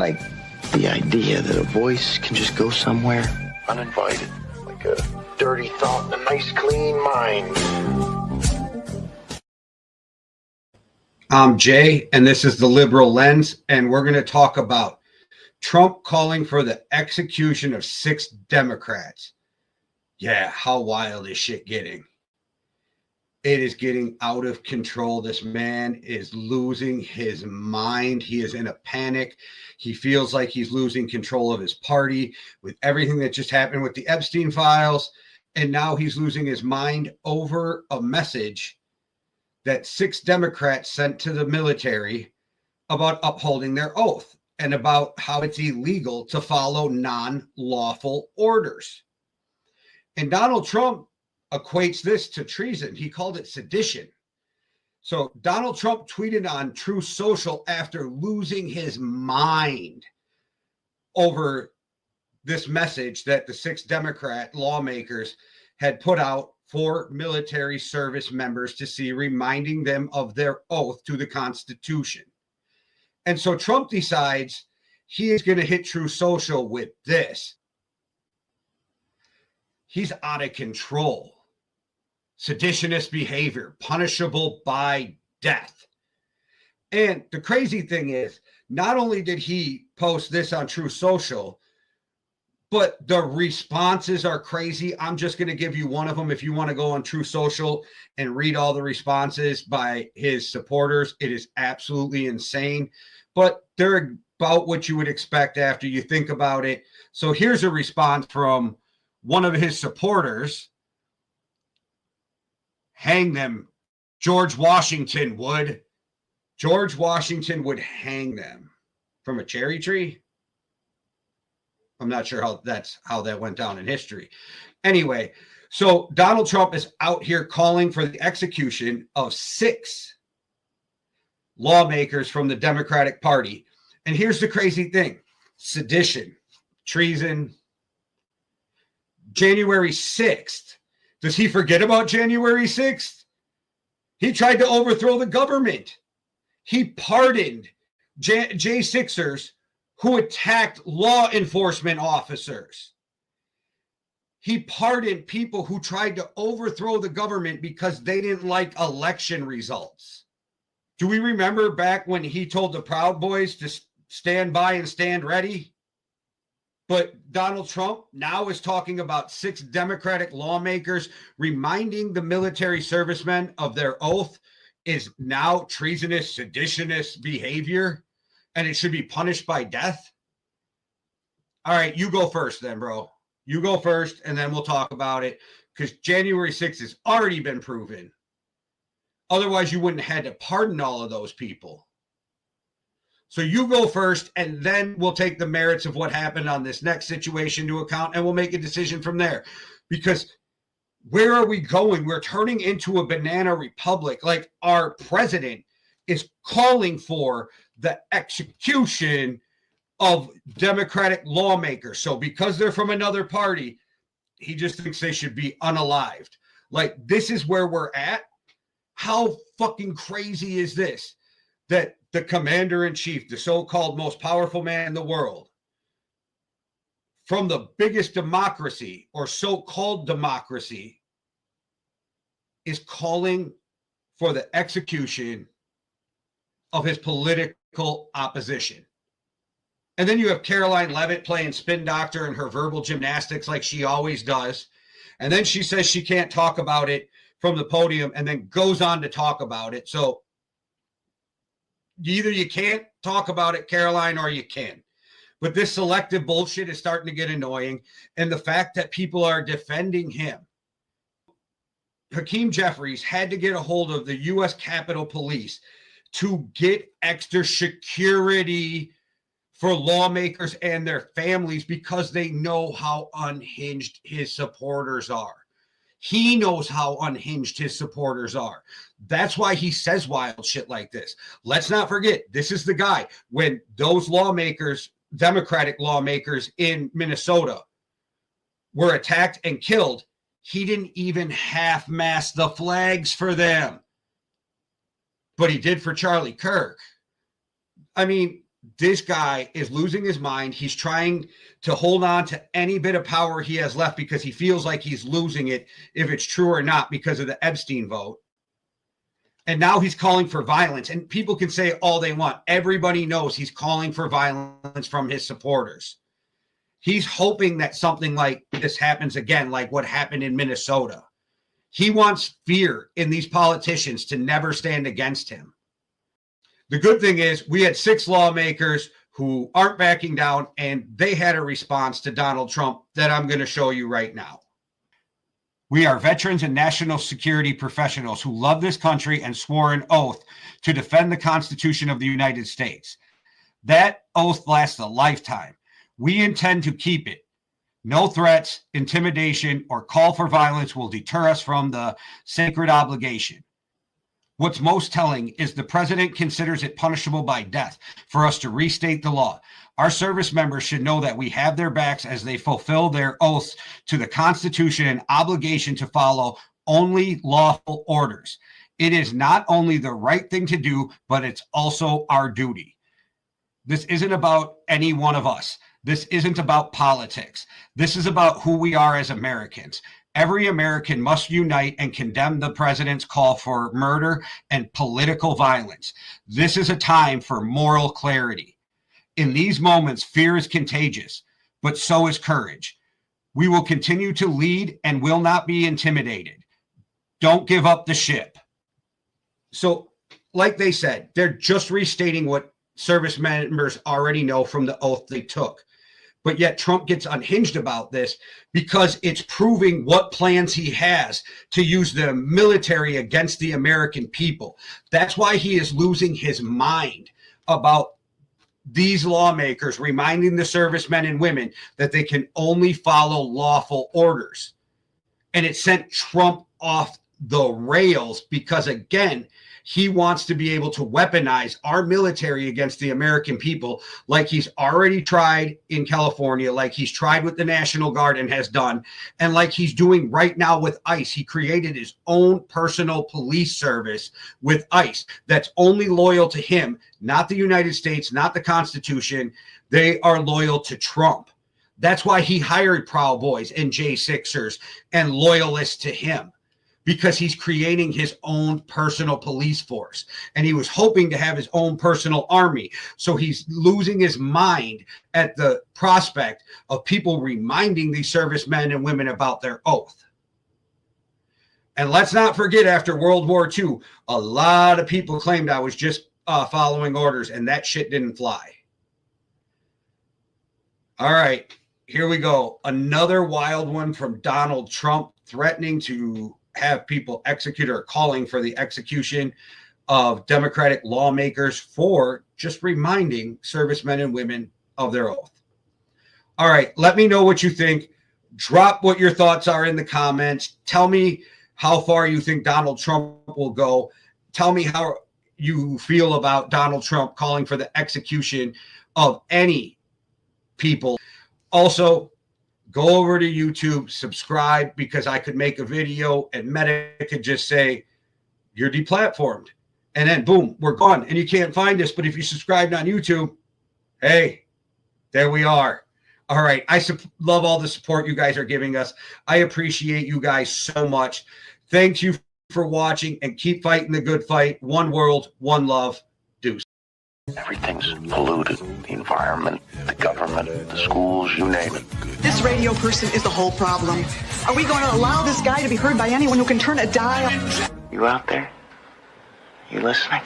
like the idea that a voice can just go somewhere uninvited, like a dirty thought in a nice clean mind. I'm Jay, and this is The Liberal Lens, and we're going to talk about Trump calling for the execution of 6 Democrats. Yeah, how wild is shit getting? It is getting out of control. This man is losing his mind. He is in a panic. He feels like he's losing control of his party with everything that just happened with the Epstein files. And now he's losing his mind over a message that 6 Democrats sent to the military about upholding their oath and about how it's illegal to follow non-lawful orders. And Donald Trump equates this to treason. He called it sedition. So Donald Trump tweeted on Truth Social after losing his mind over this message that the 6 Democrat lawmakers had put out for military service members to see, reminding them of their oath to the Constitution. And so Trump decides he is going to hit Truth Social with this. He's out of control. Seditionist behavior, punishable by death. And the crazy thing is, not only did he post this on Truth Social, but the responses are crazy. I'm just going to give you one of them. If you want to go on Truth Social and read all the responses by his supporters, it is absolutely insane. But they're about what you would expect after you think about it. So here's a response from one of his supporters. Hang them. George Washington would. George Washington would hang them from a cherry tree. I'm not sure how that went down in history. Anyway, so Donald Trump is out here calling for the execution of 6 lawmakers from the Democratic Party. And here's the crazy thing. Sedition, treason. January 6th. Does he forget about January 6th? He tried to overthrow the government. He pardoned J6ers who attacked law enforcement officers. He pardoned people who tried to overthrow the government because they didn't like election results. Do we remember back when he told the Proud Boys to stand by and stand ready? But Donald Trump now is talking about 6 Democratic lawmakers reminding the military servicemen of their oath is now treasonous, seditionist behavior, and it should be punished by death. All right, you go first then, bro. You go first, and then we'll talk about it, because January 6th has already been proven. Otherwise, you wouldn't have had to pardon all of those people. So you go first, and then we'll take the merits of what happened on this next situation into account, and we'll make a decision from there. Because where are we going? We're turning into a banana republic. Like, our president is calling for the execution of Democratic lawmakers. So because they're from another party, he just thinks they should be unalived. Like, this is where we're at. How fucking crazy is this? That the commander-in-chief, the so-called most powerful man in the world, from the biggest democracy or so-called democracy, is calling for the execution of his political opposition. And then you have Caroline Leavitt playing spin doctor in her verbal gymnastics like she always does. And then she says she can't talk about it from the podium and then goes on to talk about it. So either you can't talk about it, Caroline, or you can. But this selective bullshit is starting to get annoying. And the fact that people are defending him. Hakeem Jeffries had to get a hold of the U.S. Capitol Police to get extra security for lawmakers and their families because they know how unhinged his supporters are. He knows how unhinged his supporters are. That's why he says wild shit like this. Let's not forget, this is the guy when those lawmakers, Democratic lawmakers in Minnesota, were attacked and killed. He didn't even half-mast the flags for them. But he did for Charlie Kirk. I mean, this guy is losing his mind. He's trying to hold on to any bit of power he has left because he feels like he's losing it, if it's true or not, because of the Epstein vote. And now he's calling for violence. And people can say all they want. Everybody knows he's calling for violence from his supporters. He's hoping that something like this happens again, like what happened in Minnesota. He wants fear in these politicians to never stand against him. The good thing is we had 6 lawmakers who aren't backing down, and they had a response to Donald Trump that I'm going to show you right now. We are veterans and national security professionals who love this country and swore an oath to defend the Constitution of the United States. That oath lasts a lifetime. We intend to keep it. No threats, intimidation, or call for violence will deter us from the sacred obligation. What's most telling is the president considers it punishable by death for us to restate the law. Our service members should know that we have their backs as they fulfill their oaths to the Constitution and obligation to follow only lawful orders. It is not only the right thing to do, but it's also our duty. This isn't about any one of us. This isn't about politics. This is about who we are as Americans. Every American must unite and condemn the president's call for murder and political violence. This is a time for moral clarity. In these moments, fear is contagious, but so is courage. We will continue to lead and will not be intimidated. Don't give up the ship. So, like they said, they're just restating what service members already know from the oath they took. But yet Trump gets unhinged about this because it's proving what plans he has to use the military against the American people. That's why he is losing his mind about these lawmakers reminding the servicemen and women that they can only follow lawful orders. And it sent Trump off the rails because, again, he wants to be able to weaponize our military against the American people like he's already tried in California, like he's tried with the National Guard and has done, and like he's doing right now with ICE. He created his own personal police service with ICE that's only loyal to him, not the United States, not the Constitution. They are loyal to Trump. That's why he hired Proud Boys and J6ers and loyalists to him, because he's creating his own personal police force. And he was hoping to have his own personal army. So he's losing his mind at the prospect of people reminding these servicemen and women about their oath. And let's not forget, after World War II, a lot of people claimed I was just following orders, and that shit didn't fly. All right, here we go. Another wild one from Donald Trump, threatening to have people executed or calling for the execution of Democratic lawmakers for just reminding servicemen and women of their oath. All right, let me know what you think. Drop what your thoughts are in the comments. Tell me how far you think Donald Trump will go. Tell me how you feel about Donald Trump calling for the execution of any people. Also, go over to YouTube, subscribe, because I could make a video and Meta could just say, you're deplatformed. And then boom, we're gone. And you can't find us. But if you subscribed on YouTube, hey, there we are. All right. I love all the support you guys are giving us. I appreciate you guys so much. Thank you for watching, and keep fighting the good fight. One world, one love. Deuce. Everything's polluted. The environment, the government, the schools, you name it. This radio person is the whole problem. Are we going to allow this guy to be heard by anyone who can turn a dial? You out there? You listening?